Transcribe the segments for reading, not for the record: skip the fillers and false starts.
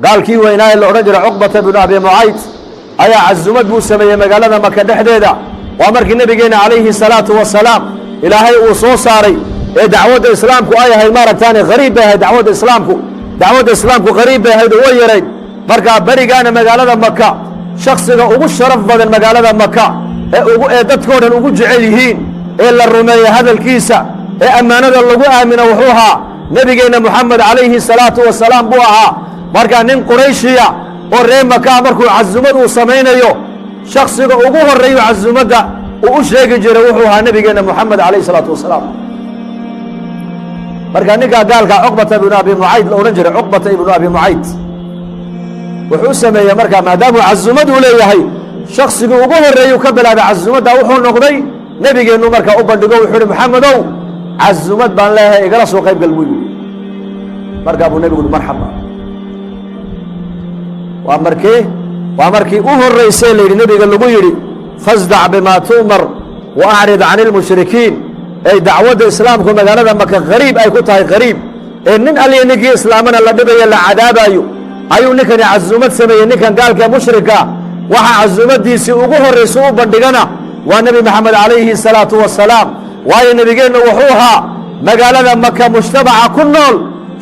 قال كي ويناي الأورنجر عقبة بن أبي معيط أي عزمت بوسمية مقالة مكة دحديدة وأمرك النبي جينا عليه الصلاة والسلام إلى هاي وصوصاري دعوة إسلامكم أي هاي مرة ثانية غريبة هاي دعوة إسلامكم غريبة هاي دويرين مركا بريقانا مقالة مكة شخص ugu sharaf badan magaalada Makka ee dadkooda ugu jecel yihiin ee la rumeeyo hadalkiisa ee amaanada lagu aamino wuxuu ahaa nabigeena Muhammad alayhi salatu wasalaam buu ahaa marka nin Qurayshiya oo reer Makka markuu cazumad uu sameeyo shakhsiga ugu horeeyo cazumada uu u sheegi jiray wuxuu ahaa nabigeena Muhammad alayhi salatu wasalaam marka ninka gaalka Uqbata ibn Abi Mu'ayth la oran jiray Uqbata ibn Abi Mu'ayth wuxuu sameeyay marka maadaama cazumadu leeyahay shakhsiga ugu horeeyo ka bilaabay cazumada wuxuu noqday nabigeenu marka u bandhigo wuxuu Muhammadow cazumad baan leeyahay igala soo qayb gal buu marka abu nabigu marxaba waa markii u horeysay leeyahay nabiga lagu yiri fasda' bima tumar wa a'rid 'anil mushrikiin ay dacwada islaamku magaalada Makka qariib ay ku tahay qariib ee nin aliyeenigi islaamana la dhibayo la cadaabayo ayuu ninkan cazumad sameeyay ninkan gaalka mushrika waxa cazumadiisi ugu horeysay u bandhigana waa nabi maxamed alayhi salatu wasalaam waayo nabigeena wuxuu ahaa magaalada Makka mujtamaca ku nool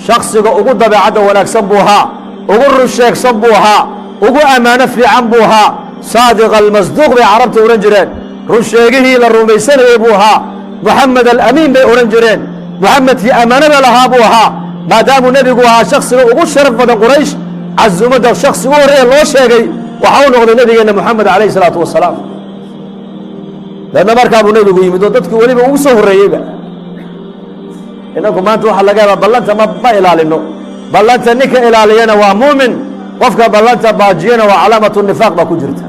shakhsiga ugu dabeecada wanaagsan buu ahaa ugu rusheegsan buu ahaa ugu amaano fiican buu ahaa saadiq almasduuq bay carabta oran jireen rusheegihii la rumaysanayay buu ahaa muhammad al-amiin bay oran jireen muhammadkii amaanada lahaa buu ahaa maadaama nabigu ahaa shakhsiga ugu sharaf badan quraysh cazumada shakhsi ugu horeeya loo sheegay waxa uu noqday nabigeena Muhammad alayhi salatu wasalaam lana markaa buu nabigu yimid oo dadkii waliba ugu soo horeeyayba inagu maanta waxa laga yaabaa ballanta ma ilaalino ballanta ninka ilaaliyana waa muumin qofka ballanta baajiyana waa calaamatu nifaaq ba ku jirta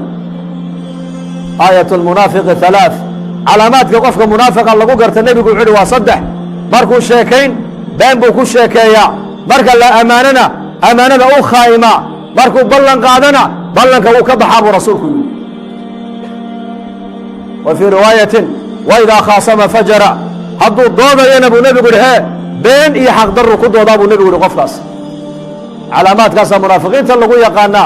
ayatul munaafiq thalath calaamaadka qofka munaafiqa lagu garta nabigu wuxuu waa saddex markuu sheekayn been buu ku sheekeeyaa marka la amaanana amaanada u khaayima markuu ballan qaadana ballanka uu ka baxaa buu rasuulku yiri wa fi riwaayatin wa idha khasama fajara hadduu doodayana buu nabigu yiri been iyo xaq darro ku doodaa buu nabigu yiri qofkaas calaamaadkaas munaafiqiinta lagu yaqaana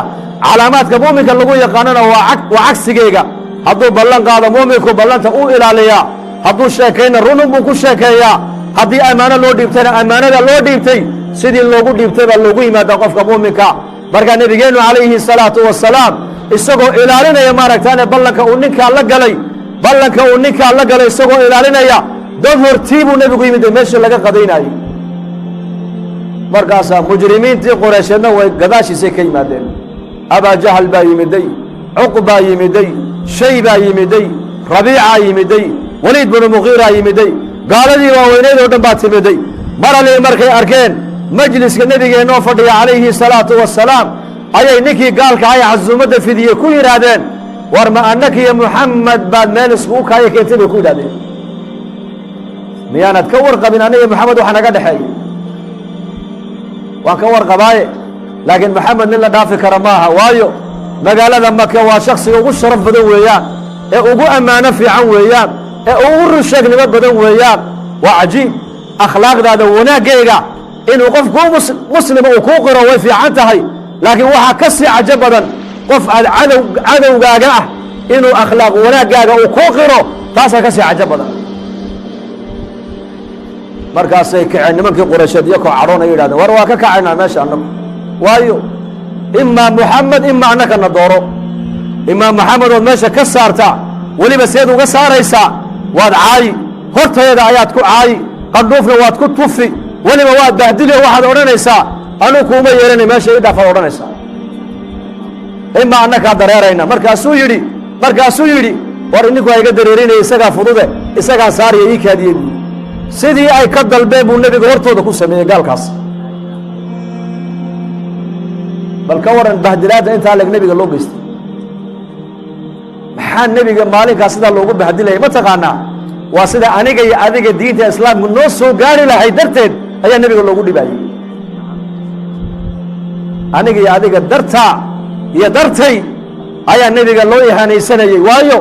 calaamaadka muuminka lagu yaqaanana waa cagsigeega hadduu ballan qaado muuminku ballanta uu ilaaliyaa hadduu sheekayna runun buu ku sheekeeyaa haddii amaano loo dhiibtayna amaanada loo dhiibtay sidii loogu dhiibtay baa loogu yimaada qofka muuminka marka nabigeenu alayhi salaatu wasalaam isagoo ilaalinaya maaragtaane ballanka uu ninkaa la galay isagoo ilaalinaya dad hortii buu nabigu yimid meesha laga qadaynayay markaasaa mujrimiintii Quraysheedna way gadaashiisay ka yimaadeen Abaa Jahal baa yimiday Uqba yimiday Shayba yimiday Rabiica yimiday Waliid bin Mughira yimiday gaaladii waaweyneed oo dhan baa timiday marale markay arkeen majliska nabigeena oo fadhiya alayhi salaatu wasalaam ayay ninkii gaalka ay cazumada fidiyay ku yiraahdeen war ma annaka ya Muhammad baad meel isku kaaya keentay ku yiraahdeen miyaanad ka warqabin aniga Muhammad waxa naga dhaxeeyay waan ka warqabaaye laakiin Muhammad nin la dhaafi kara maaha waayo magaalada Makka waa shakhsiga ugu sharaf badan weeyaan ee ugu amaano fiican weeyaan ee ugu rusheegnimo badan weeyaan waa cajiib akhlaaqdaada wanaaggeega inuu qofku muslima uu ku qiro way fiican tahay laakiin waxa ka sii cajab badan qof cadowgaaga ah inuu akhlaaq wanaaggaaga uu ku qiro taas ka sii cajab badan markaasay kaceen nimankii Quraysheed iyo kooxaroon ay yiraahdeen war waa ka kacaynaa meesha annagu waayo imma Muhammad imma annaka na dooro imma Muhammad oo meesha ka saarta waliba seed uga saaraysaa waad caayi hortayda ayaad ku caayi qadhoofna waad ku tufi waliba waad bahdilay waxaad oranaysaa anu kuma yeeranay meesha ii dhaafad oranaysaa imma annaka dareerayna markaasuu yiri war ininku ay ga dareerinay isaga fudude isaga saariye ii kaadiyay sidii ay ka dalbeen buu nabiga hortooda ku sameeyay gaalkaas bal ka waran bahdilaada inta lag nabiga loo geystay maxaa nabiga maalinkaas sida loogu bahdilay ma taqaanaa waa sida aniga iyo adiga diinta islaamku noo soo gaari lahay darteed ayaa nabiga loogu dhibayay aniga iyo adiga dartay ayaa nabiga loo ihaanaysanayay waayo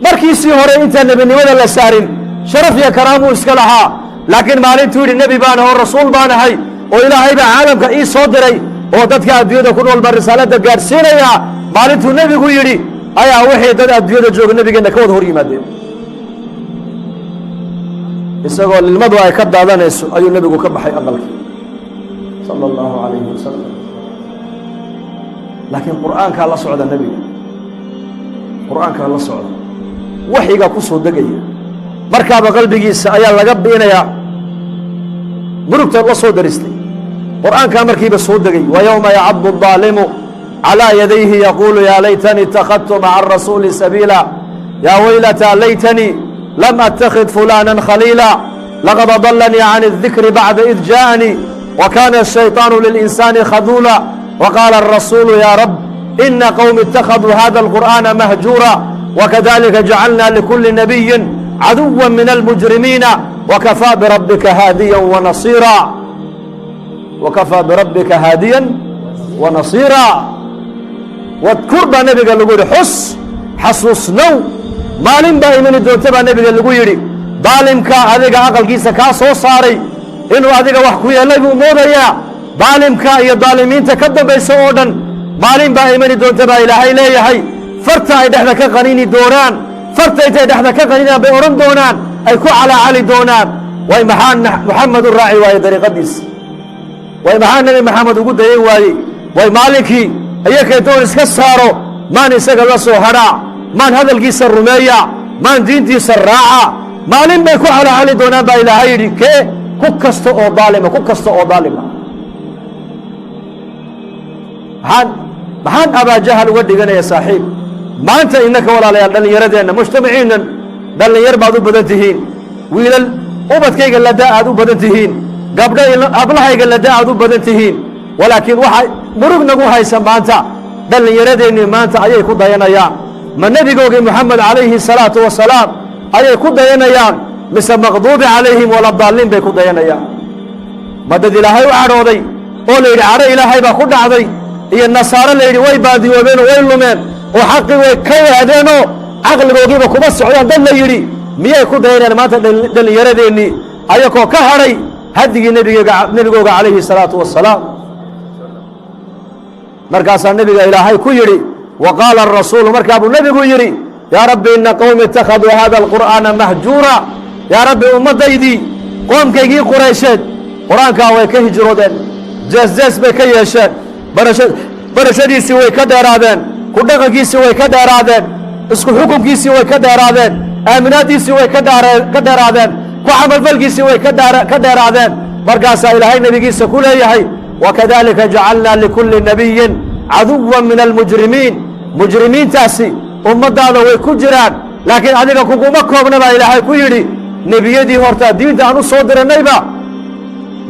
markiisii hore inta nabinimada la saarin sharaf iyo karaamo iska lahaa laakiin maalintuu yiri nabi baan oo rasuul baan ahay oo ilaahay baa caalamka ii soo diray oo dadka adduunyada ku nool baa risaalada gaadhsiinaya maalintuu nebigu yidhi ayaa wixii dad adduunyada jooga nebigeenna ka wada hor yimaadeen isagoo lilmadu ay ka daadanayso ayuu nebigu ka baxay aqalkii sala allahu calayhi wasalam laakiin qur'aankaa la socda nebiga qur'aankaa la socda waxyigaa ku soo degaya markaaba qalbigiisa ayaa laga biinayaa murugta la soo daristay qur'aankaa markiiba soo degay wa yowma yacaddu الظaalimu calىa yadayhi yaquulu yaa laytanii ittakhadtu maca arasuuli sabiila yaa waylataa laytanii lam attakhid fulana khaliila laqad adalanii can الdikri bacda id jaaءanii wa kana الshayطaanu lilinsaani khaduula وqاaل الرasuuل yا رب إنa qوم اتخذوا hذا القرآن مهجورا وكذلika جعلنا لكuلi نبي عadوا من المجرميiنa وكفىa برabika haadيا ونaصيرا wadkur baa nebiga lagu yidhi xus xasuusnow maalin baa imani doonta baa nebiga lagu yidhi daalimka adiga aqalkiisa kaa soo saaray inuu adiga wax ku yeelay buu moodayaa daalimka iyo daalimiinta ka dambaysa oo dhan maalin baa imani doonta baa ilaahay leeyahay farta ay dhexda ka qanini doonaan farta intay dhexda ka qaninaan bay odhan doonaan ay ku calaacali doonaan way maxaa muxamed u raaci waaye dariiqadiisa way maxaa nebi maxamed ugu dayan waaye way maalinkii iyakay doon iska saaro maan isaga la soo hadhaa maan hadalkiisa rumeeya maan diintiisa raaca maalin bay ku calaacali doonaan baa ilaahay yidhi kee ku kasta oo daalima ku kasta oo daalima maxaan abaajahal uga dhiganaya saaxiib maanta innaka walaalayaal dhallinyaradeenna mujtamaciinnan dhallinyar baad u badan tihiin wiilal ubadkayga ladaa aad u badan tihiin gabdho ablahayga ladaa aad u badan tihiin walaakiin waxaa murug nagu haysa maanta dhallinyaradeennii maanta ayay ku dayanayaan ma nebigoogii moxamed calayhi salaatu wasalaam ayay ku dayanayaan mise maqduubi calayhim waladaalliin bay ku dayanayaan ma dad ilaahay u cadhooday oo la yidhi cadho ilaahay baa ku dhacday iyo nasaaro la yidhi way baadiyoobeen oo way lumeen oo xaqii way ka waadeenoo caqligoogiiba kuma socdaan dad la yidhi miyay ku dayanayaan maanta dhallinyaradeennii ayakoo ka hadhay hadigii nebigooga calayhi salaatu wasalaam markaasaa nebiga ilaahay ku yidhi wa qaala arasuulu markaa buu nebigu yidhi yaa rabbi ina qowmi ittakhaduu hada alqur'aana mahjuura yaa rabbi ummaddaydii qoomkaygii quraysheed qur-aankaa way ka hijroodeen jeesjees bay ka yeesheen barashadiisii way ka dheeraadeen ku dhaqankiisii way ka dheeraadeen isku xukunkiisii way ka dheeraadeen aaminaaddiisii way ka dheeraadeen ku camalfalkiisii way ka dheeraadeen markaasaa ilaahay nebigiisa ku leeyahay wakadalika jacalnaa likulli nabiyin caduwan min almujrimiin mujrimiintaasi ummaddaada way ku jiraan laakiin adiga kuguma koobna baa ilaahay ku yidhi nebiyadii hortaa diinta aan u soo dirannayba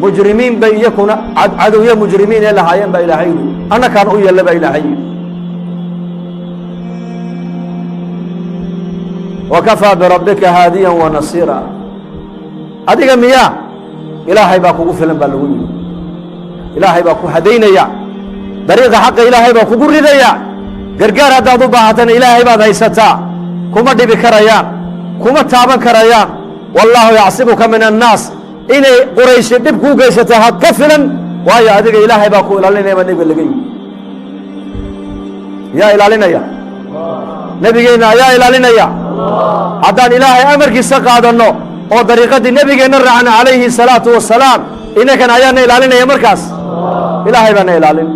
mujrimiin bay iyakuna cadowyo mujrimiin ee lahaayeen baa ilaahay yidhi annakaan u yeella baa ilaahay yidhi wakafaa birabbika haadiyan wa nasiira adiga miyaa ilaahay baa kugu filan baa lagu yidhi ilaahay baa ku hadaynaya dariiqa xaqa ilaahay baa kugu ridaya gargaar haddaad u baahatana ilaahay baad haysataa kuma dhibi karayaan kuma taaban karayaan wallaahu yacsibuka min annaas inay qurayshi dhib kuu geysataa ha ka filan waayo adiga ilaahay baa ku ilaalinaya baa nebiga laga yidhi yaa ilaalinaya nebigeenna ayaa ilaalinaya haddaan ilaahay amarkiisa qaadanno oo dariiqaddii nebigeenna raacna calayhi salaatu wasalaam innakan ayaana ilaalinaya markaas ilaahay baana ilaalin